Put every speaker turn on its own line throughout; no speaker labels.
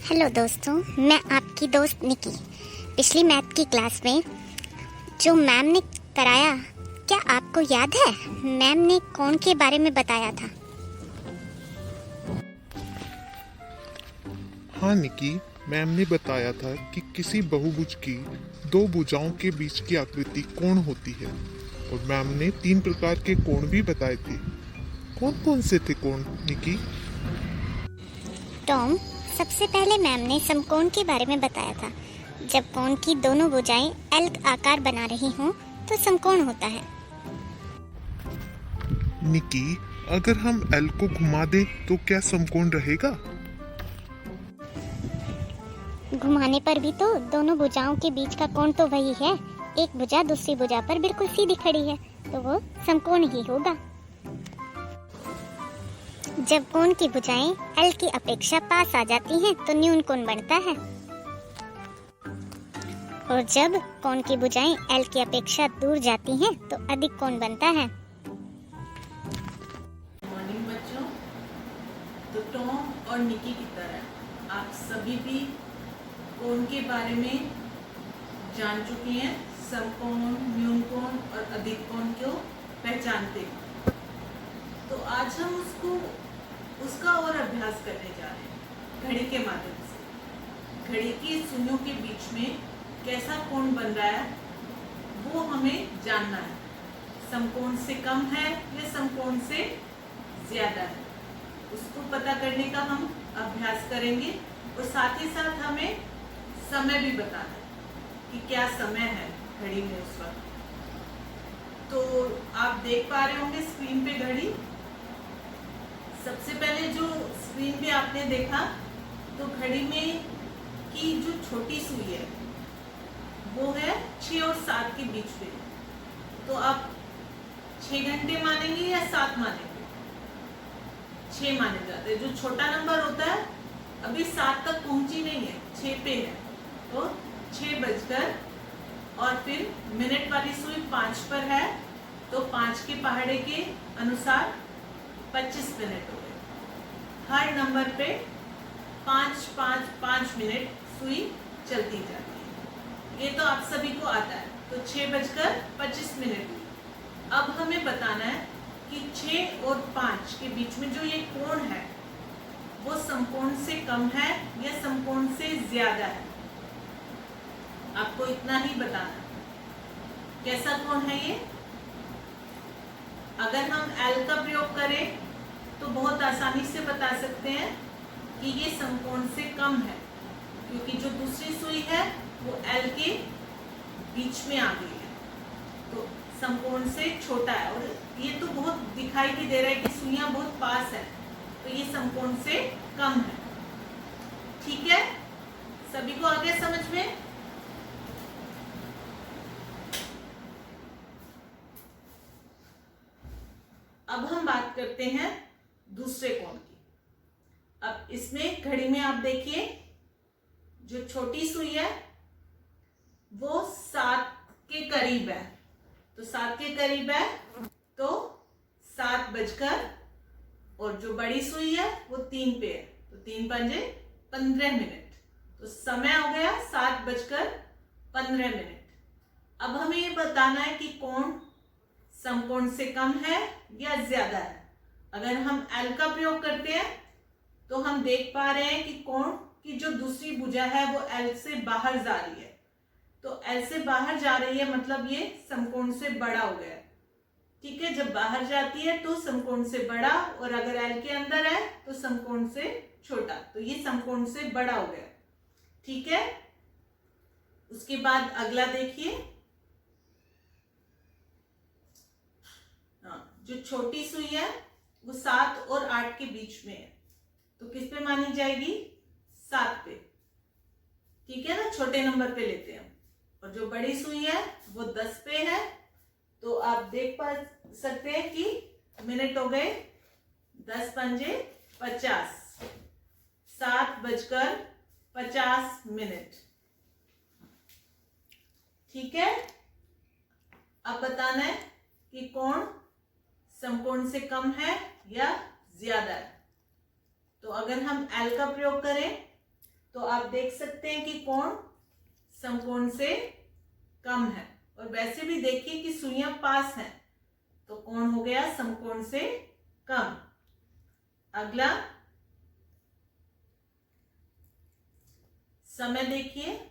Hello दोस्तों, मैं आपकी दोस्त निकी। पिछली मैथ की क्लास में जो मैम ने कराया, क्या आपको याद है? मैम ने कोण के बारे में बताया था।
हाँ निकी, मैम ने बताया था कि किसी बहुभुज की दो भुजाओं के बीच की आकृति कोण होती है। और मैम ने 3 प्रकार के कोण भी बताए थे। कौन कौन से थे कोण, निकी?
टॉम, सबसे पहले मैम ने समकोण के बारे में बताया था। जब कोण की दोनों भुजाएं एल आकार बना रही हों तो समकोण होता है।
निकी, अगर हम एल को घुमा दें तो क्या समकोण रहेगा?
घुमाने पर भी तो दोनों भुजाओं के बीच का कोण तो वही है। एक भुजा दूसरी भुजा पर बिल्कुल सीधी खड़ी है, तो वो समकोण ही होगा। जब कोण की भुजाएं एल की अपेक्षा पास आ जाती हैं तो न्यून कोण बनता है, और जब कोण की भुजाएं एल की अपेक्षा दूर जाती हैं तो अधिक कोण बनता है।
मॉर्निंग बच्चों, तो टॉम और निकी की तरह आप सभी भी कोण के बारे में जान चुके हैं। समकोण, न्यून कोण और अधिक कोण को पहचानते हैं। तो आज हम उसका और अभ्यास करने जा रहे हैं घड़ी के माध्यम से। घड़ी की सुइयों के बीच में कैसा कोण बन रहा है वो हमें जानना है। समकोण से कम है या समकोण से ज्यादा है, उसको पता करने का हम अभ्यास करेंगे। और साथ ही साथ हमें समय भी बताना है कि क्या समय है घड़ी में उस वक्त। तो आप देख पा रहे होंगे स्क्रीन पे घड़ी। सबसे पहले जो स्क्रीन पे आपने देखा, तो घड़ी में की जो छोटी सुई है वो है 6 और 7 के बीच में। तो आप 6 घंटे मानेंगे या 7 मानेंगे? 6 माने जाते हैं। जो छोटा नंबर होता है अभी 7 तक पहुंची नहीं है, 6 पे है, तो 6 बजकर और फिर मिनट वाली सुई 5 पर है, तो 5 के पहाड़े के अनुसार 25 मिनट हो गए। हर नंबर पे 5 मिनट सुई चलती जाती है। ये तो आप सभी को आता है। तो 6:25 हुई। अब हमें बताना है कि 6 और 5 के बीच में जो ये कोण है वो समकोण से कम है या समकोण से ज्यादा है। आपको इतना ही बताना है। कैसा कोण है ये? अगर हम एल का प्रयोग करें तो बहुत आसानी से बता सकते हैं कि ये समकोण से कम है, क्योंकि जो दूसरी सुई है वो एल के बीच में आ गई है, तो समकोण से छोटा है। और ये तो बहुत दिखाई भी दे रहा है कि सुइयां बहुत पास है, तो ये समकोण से कम है। ठीक है, सभी को आ गया समझ में? अब हम बात करते हैं दूसरे कोण की। अब इसमें घड़ी में आप देखिए, जो छोटी सुई है वो 7 के करीब है। तो 7 के करीब है तो 7 बजकर, और जो बड़ी सुई है वो 3 पे है, तो 3 पंजे 15 मिनट। तो समय हो गया 7:15। अब हमें ये बताना है कि कोण समकोण से कम है या ज्यादा है। अगर हम एल का प्रयोग करते हैं तो हम देख पा रहे हैं कि कोण की जो दूसरी भुजा है वो एल से बाहर जा रही है। तो एल से बाहर जा रही है मतलब ये समकोण से बड़ा हो गया। ठीक है, जब बाहर जाती है तो समकोण से बड़ा, और अगर एल के अंदर है तो समकोण से छोटा। तो ये समकोण से बड़ा हो गया। ठीक है, उसके बाद अगला देखिए। जो छोटी सुई है वो 7 और 8 के बीच में है, तो किस पे मानी जाएगी? 7 पे। ठीक है ना, छोटे नंबर पे लेते हैं। और जो बड़ी सुई है वो 10 पे है, तो आप देख पा सकते हैं कि मिनट हो गए 10 पंजे 50, 7:50। ठीक है, अब बताना है कि कोण समकोण से कम है या ज्यादा है। तो अगर हम एल का प्रयोग करें तो आप देख सकते हैं कि कोण समकोण से कम है। और वैसे भी देखिए कि सुइयां पास हैं, तो कोण हो गया समकोण से कम। अगला समय देखिए,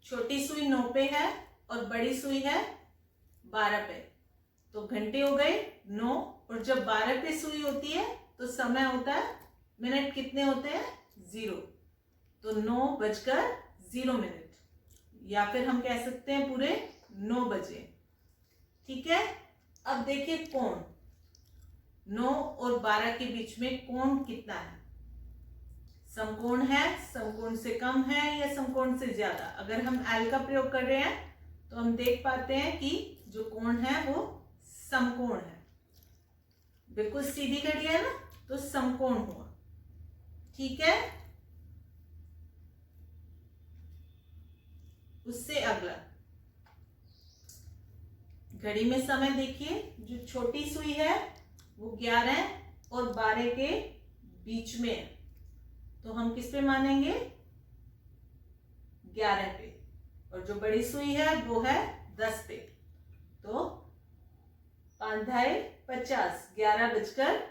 छोटी सुई 9 पे है और बड़ी सुई है 12 पे, तो घंटे हो गए 9। और जब 12 पे सुई होती है तो समय होता है, मिनट कितने होते हैं? 0। तो 9:0 या फिर हम कह सकते हैं पूरे 9 बजे। ठीक है। अब देखिए कोण 9 और 12 के बीच में कोण कितना है? समकोण है, समकोण से कम है या समकोण से ज्यादा? अगर हम एल का प्रयोग कर रहे हैं तो हम देख पाते हैं कि जो कोण है वो समकोण है। बिल्कुल सीधी घड़ी है ना, तो समकोण हुआ। ठीक है। उससे अगला घड़ी में समय देखिए, जो छोटी सुई है वो 11 और 12 के बीच में है, तो हम किस पे मानेंगे? 11 पे। और जो बड़ी सुई है वो है 10 पे, तो 5:50, 11:50।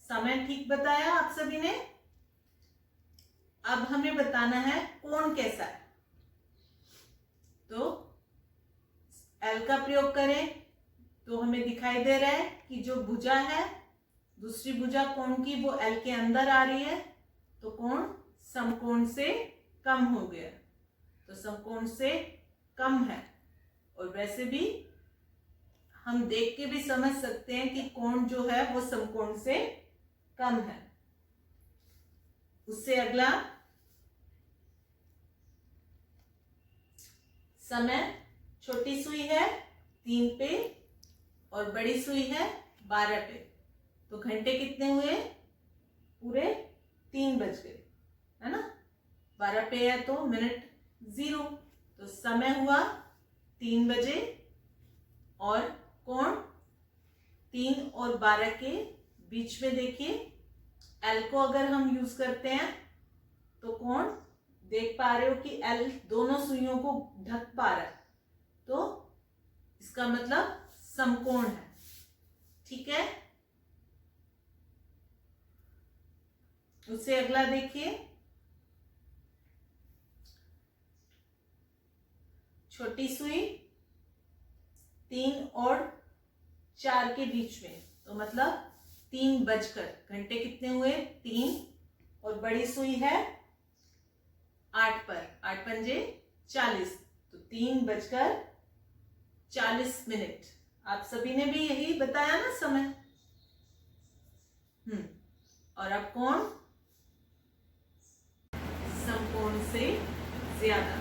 समय ठीक बताया आप सभी ने। अब हमें बताना है कोण कैसा है, तो एल का प्रयोग करें तो हमें दिखाई दे रहा है कि जो भुजा है, दूसरी भुजा कोण की, वो एल के अंदर आ रही है, तो कोण समकोण से कम हो गया। तो समकोण से कम है। और वैसे भी हम देख के भी समझ सकते हैं कि कोण जो है वो समकोण से कम है। उससे अगला समय, छोटी सुई है 3 पे और बड़ी सुई है 12 पे, तो घंटे कितने हुए? पूरे 3 बज गए, है ना। 12 पे है तो मिनट 0, तो समय हुआ 3 बजे। और कोण 3 और 12 के बीच में देखिए, एल को अगर हम यूज करते हैं तो कोण देख पा रहे हो कि एल दोनों सुइयों को ढक पा रहा है, तो इसका मतलब समकोण है। ठीक है। उससे अगला देखिए, छोटी सुई 3 और 4 के बीच में, तो मतलब 3 बजकर, घंटे कितने हुए? 3। और बड़ी सुई है 8 पर, 8 पंजे 40, तो 3:40। आप सभी ने भी यही बताया ना समय। और अब कोण समकोण से ज्यादा,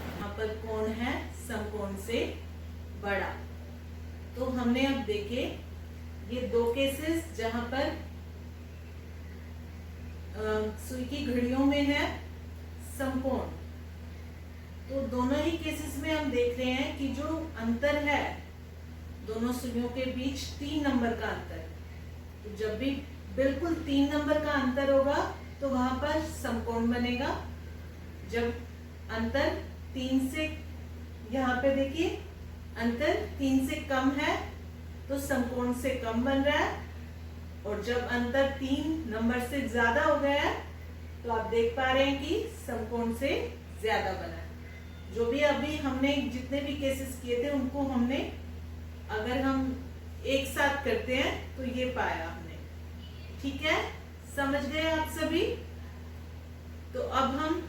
यहाँ पर कोण है समकोण से बड़ा। तो हमने अब देखे ये 2 केसेस जहां पर सुई की घड़ियों में है समकोण, तो दोनों ही केसेस में हम देख रहे हैं कि जो अंतर है दोनों सुइयों के बीच 3 नंबर का अंतर है। तो जब भी बिल्कुल 3 नंबर का अंतर होगा तो वहां पर समकोण बनेगा। जब अंतर 3 से, यहाँ पे देखिए अंतर 3 से कम है तो समकोण से कम बन रहा है। और जब अंतर 3 नंबर से ज्यादा हो गया है तो आप देख पा रहे हैं कि समकोण से ज्यादा बना है। जो भी अभी हमने जितने भी केसेस किए थे उनको हमने, अगर हम एक साथ करते हैं तो ये पाया हमने। ठीक है, समझ गए आप सभी। तो अब हम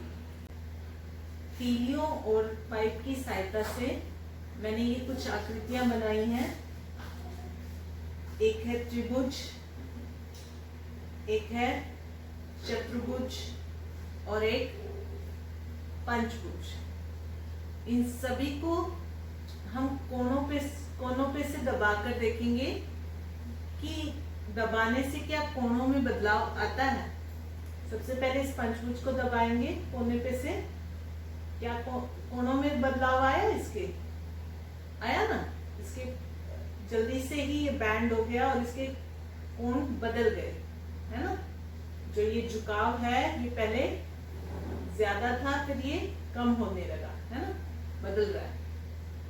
तीलियों और पाइप की सहायता से मैंने ये कुछ आकृतियां बनाई हैं। एक है त्रिभुज, एक है चतुर्भुज और एक पंचभुज। इन सभी को हम कोनों पे से दबाकर देखेंगे कि दबाने से क्या कोनों में बदलाव आता है। सबसे पहले इस पंचभुज को दबाएंगे कोने पे से, क्या कोनों में बदलाव आया? इसके आया ना, इसके जल्दी से ही ये बैंड हो गया और इसके कोण बदल गए, है ना। जो ये झुकाव है ये पहले ज्यादा था, फिर ये कम होने लगा, है ना, बदल रहा है।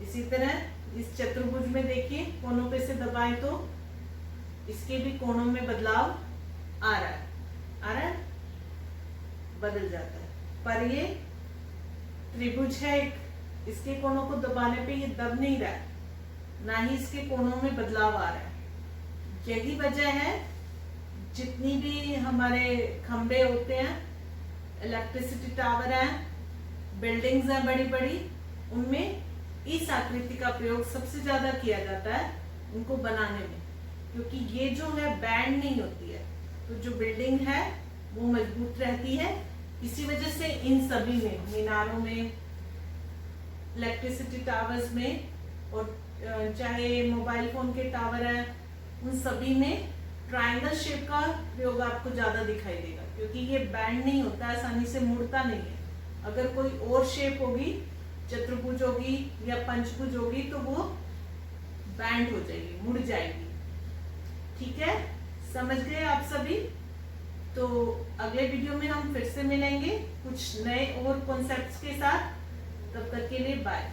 इसी तरह इस चतुर्भुज में देखिए कोनों पे से दबाएं तो इसके भी कोणों में बदलाव आ रहा है, बदल जाता है। पर ये त्रिभुज है एक, इसके कोणों को दबाने पे ये दब नहीं रहा है, ना ही इसके कोणों में बदलाव आ रहा है। यही वजह है जितनी भी हमारे खंबे होते हैं, इलेक्ट्रिसिटी टावर हैं, बिल्डिंग्स हैं बड़ी बड़ी, उनमें इस आकृति का प्रयोग सबसे ज्यादा किया जाता है उनको बनाने में, क्योंकि ये जो है बैंड नहीं होती है, तो जो बिल्डिंग है वो मजबूत रहती है। इसी वजह से इन सभी में, मीनारों में, इलेक्ट्रिसिटी टावर्स में, और चाहे मोबाइल फोन के टावर हैं, उन सभी में ट्रायंगल शेप का प्रयोग आपको ज्यादा दिखाई देगा, क्योंकि ये बैंड नहीं होता, आसानी से मुड़ता नहीं है। अगर कोई और शेप होगी, चतुर्भुज होगी या पंचभुज होगी, तो वो बैंड हो जाएगी, मुड़ जाएगी। ठीक है, समझ गए आप सभी? तो अगले वीडियो में हम फिर से मिलेंगे कुछ नए और कॉन्सेप्ट्स के साथ। तब तक के लिए बाय।